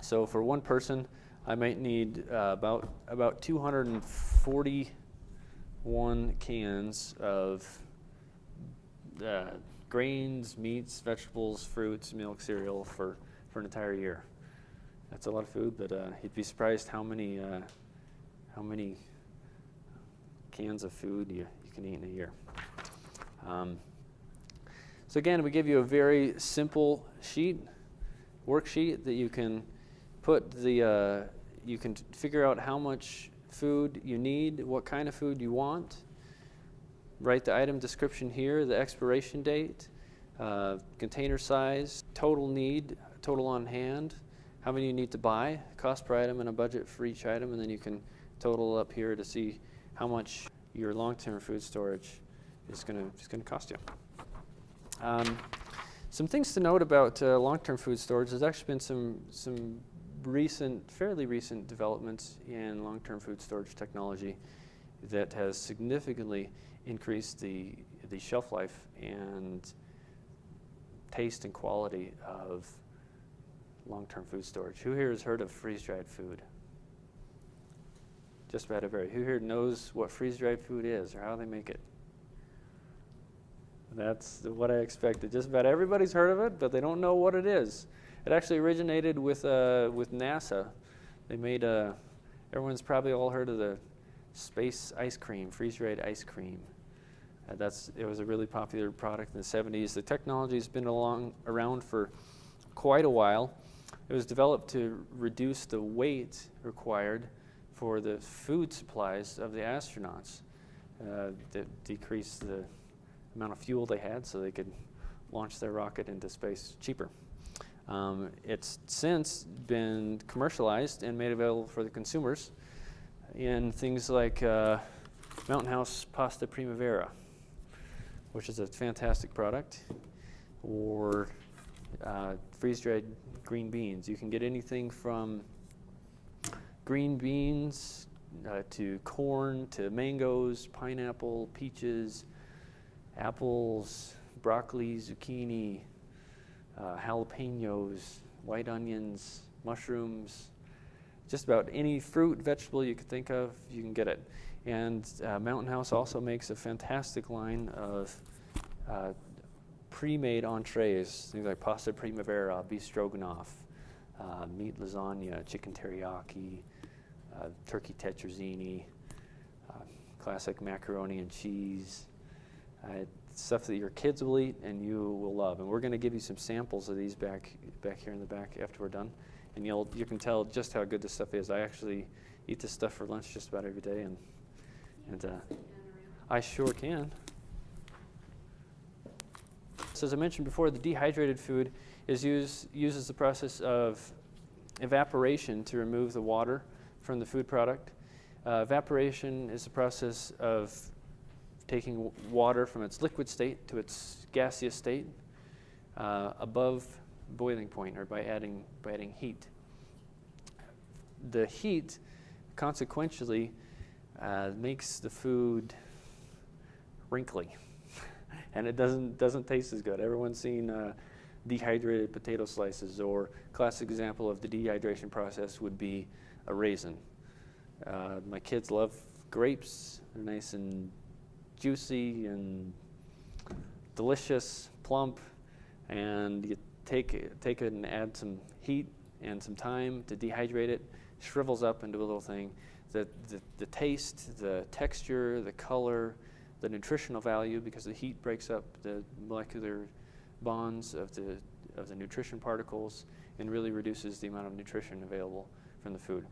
So for one person, I might need about 241 cans of grains, meats, vegetables, fruits, milk, cereal for an entire year. That's a lot of food, but you'd be surprised how many cans of food you can eat in a year. So again, we give you a very simple worksheet that you can put you can figure out how much food you need, what kind of food you want. Write the item description here, the expiration date, container size, total need, total on hand, how many you need to buy, cost per item, and a budget for each item, and then you can total up here to see how much your long-term food storage is going to cost you. Some things to note about long-term food storage. There's actually been some fairly recent developments in long-term food storage technology that has significantly increased the shelf life and taste and quality of long-term food storage. Who here has heard of freeze-dried food? Just about everybody. Who here knows what freeze-dried food is or how they make it? That's what I expected. Just about everybody's heard of it, but they don't know what it is. It actually originated with NASA. They made everyone's probably all heard of the space ice cream, freeze-dried ice cream. It was a really popular product in the 70s. The technology's been around for quite a while. It was developed to reduce the weight required for the food supplies of the astronauts, that decreased the amount of fuel they had so they could launch their rocket into space cheaper. It's since been commercialized and made available for the consumers in things like Mountain House Pasta Primavera, which is a fantastic product, or freeze-dried green beans. You can get anything from green beans to corn to mangoes, pineapple, peaches, apples, broccoli, zucchini, jalapenos, white onions, mushrooms, just about any fruit, vegetable you could think of, you can get it. And Mountain House also makes a fantastic line of pre-made entrees, things like pasta primavera, beef stroganoff, meat lasagna, chicken teriyaki, turkey tetrazzini, classic macaroni and cheese, stuff that your kids will eat and you will love. And we're going to give you some samples of these back here in the back after we're done. And you can tell just how good this stuff is. I actually eat this stuff for lunch just about every day, and I sure can. So as I mentioned before, the dehydrated food uses the process of evaporation to remove the water from the food product. Evaporation is the process of taking water from its liquid state to its gaseous state above boiling point, or by adding heat. The heat consequentially makes the food wrinkly, and it doesn't taste as good. Everyone's seen dehydrated potato slices, or classic example of the dehydration process would be a raisin. My kids love grapes. They're nice and juicy and delicious, plump, and you take it and add some heat and some time to dehydrate it, shrivels up into a little thing. The taste, the texture, the color, the nutritional value, because the heat breaks up the molecular bonds of the nutrition particles and really reduces the amount of nutrition available from the food.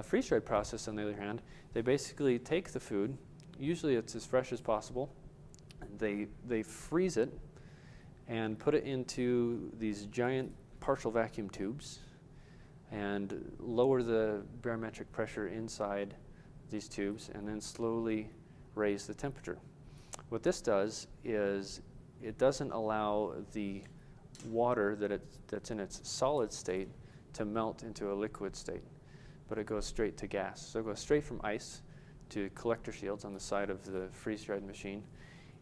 Freeze-dried process, on the other hand, they basically take the food, usually it's as fresh as possible, they freeze it and put it into these giant partial vacuum tubes and lower the barometric pressure inside these tubes and then slowly raise the temperature. What this does is it doesn't allow the water that's in its solid state to melt into a liquid state, but it goes straight to gas. So it goes straight from ice to collector shields on the side of the freeze-dried machine,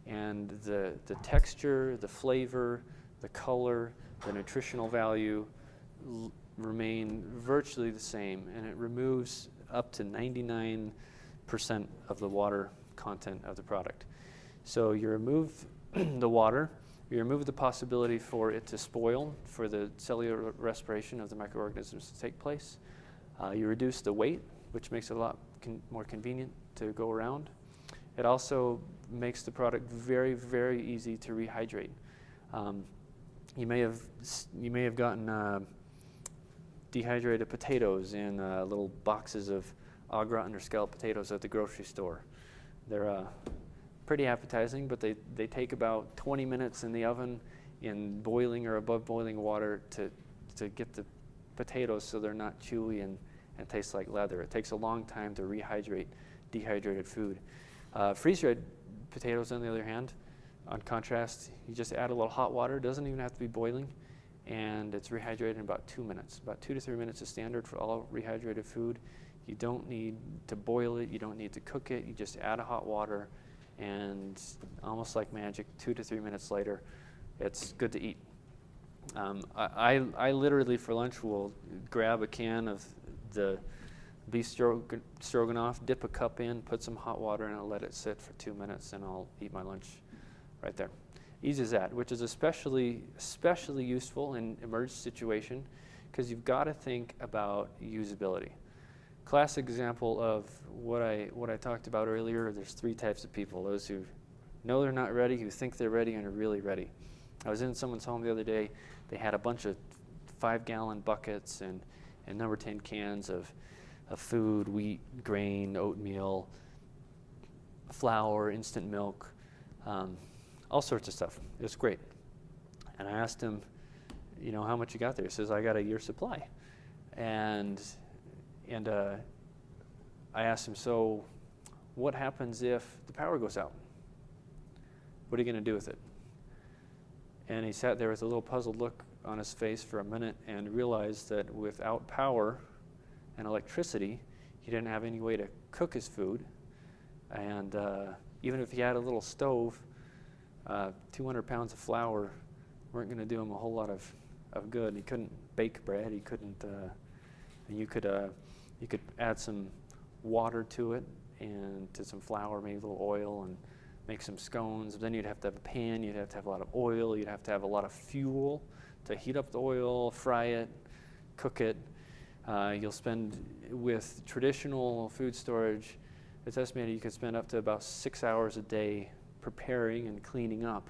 and the texture, the flavor, the color, the nutritional value remain virtually the same, and it removes up to 99% of the water content of the product. So you remove the water, you remove the possibility for it to spoil, for the cellular respiration of the microorganisms to take place. You reduce the weight, which makes it a lot more convenient to go around. It also makes the product very, very easy to rehydrate. You may have gotten dehydrated potatoes in little boxes of au gratin or scalloped potatoes at the grocery store. They're pretty appetizing, but they take about 20 minutes in the oven in boiling or above boiling water to get the potatoes so they're not chewy and taste like leather. It takes a long time to rehydrate dehydrated food. Freeze-dried potatoes, on the other hand, on contrast, you just add a little hot water. It doesn't even have to be boiling, and it's rehydrated in about 2 minutes. About 2 to 3 minutes is standard for all rehydrated food. You don't need to boil it. You don't need to cook it. You just add a hot water, and almost like magic, 2 to 3 minutes later, it's good to eat. I literally, for lunch, will grab a can of the beef stroganoff, dip a cup in, put some hot water in it, let it sit for 2 minutes, and I'll eat my lunch right there. Easy as that, which is especially useful in emergency situation because you've got to think about usability. Classic example of what I talked about earlier. There's 3 types of people: those who know they're not ready, who think they're ready, and are really ready. I was in someone's home the other day. They had a bunch of 5-gallon buckets and number 10 cans of food: wheat, grain, oatmeal, flour, instant milk, all sorts of stuff. It was great. And I asked him, how much you got there? He says, I got a year's supply. And I asked him, so what happens if the power goes out? What are you going to do with it? And he sat there with a little puzzled look on his face for a minute and realized that without power and electricity, he didn't have any way to cook his food. And even if he had a little stove, 200 pounds of flour weren't going to do him a whole lot of good. He couldn't bake bread. He couldn't. You could add some water to it and to some flour, maybe a little oil, and make some scones. But then you'd have to have a pan. You'd have to have a lot of oil. You'd have to have a lot of fuel to heat up the oil, fry it, cook it. You'll spend, with traditional food storage, it's estimated you could spend up to about 6 hours a day preparing and cleaning up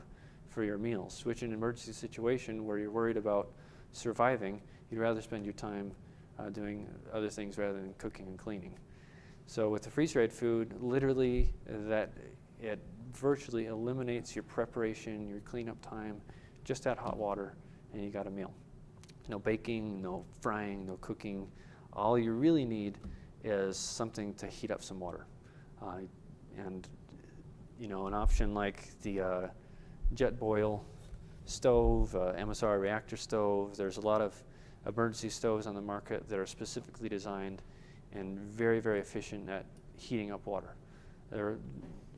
for your meals, which in an emergency situation where you're worried about surviving, you'd rather spend your time doing other things rather than cooking and cleaning. So with the freeze-dried food, literally that it virtually eliminates your preparation, your cleanup time. Just add hot water and you got a meal. No baking, no frying, no cooking. All you really need is something to heat up some water. And an option like the JetBoil stove, MSR reactor stove. There's a lot of emergency stoves on the market that are specifically designed and very, very efficient at heating up water.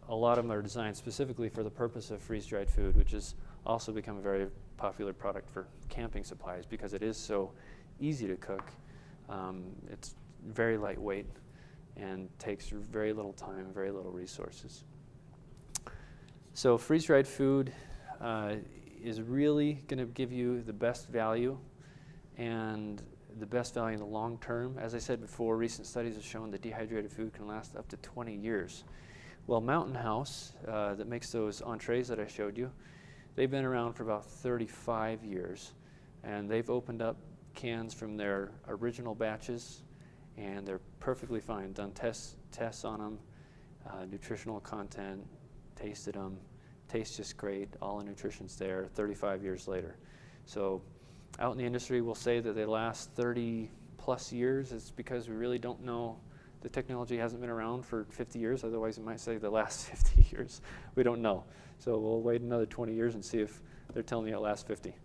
A lot of them are designed specifically for the purpose of freeze-dried food, which has also become a very popular product for camping supplies because it is so easy to cook. It's very lightweight and takes very little time, very little resources. So freeze-dried food is really going to give you the best value and the best value in the long term. As I said before, recent studies have shown that dehydrated food can last up to 20 years. Well, Mountain House, that makes those entrees that I showed you, they've been around for about 35 years, and they've opened up cans from their original batches, and they're perfectly fine. Done tests on them, nutritional content, tasted them, tastes just great. All the nutrition's there 35 years later. So out in the industry, we'll say that they last 30 plus years. It's because we really don't know. The technology hasn't been around for 50 years. Otherwise, it might say the last 50 years. We don't know. So we'll wait another 20 years and see if they're telling you it lasts 50.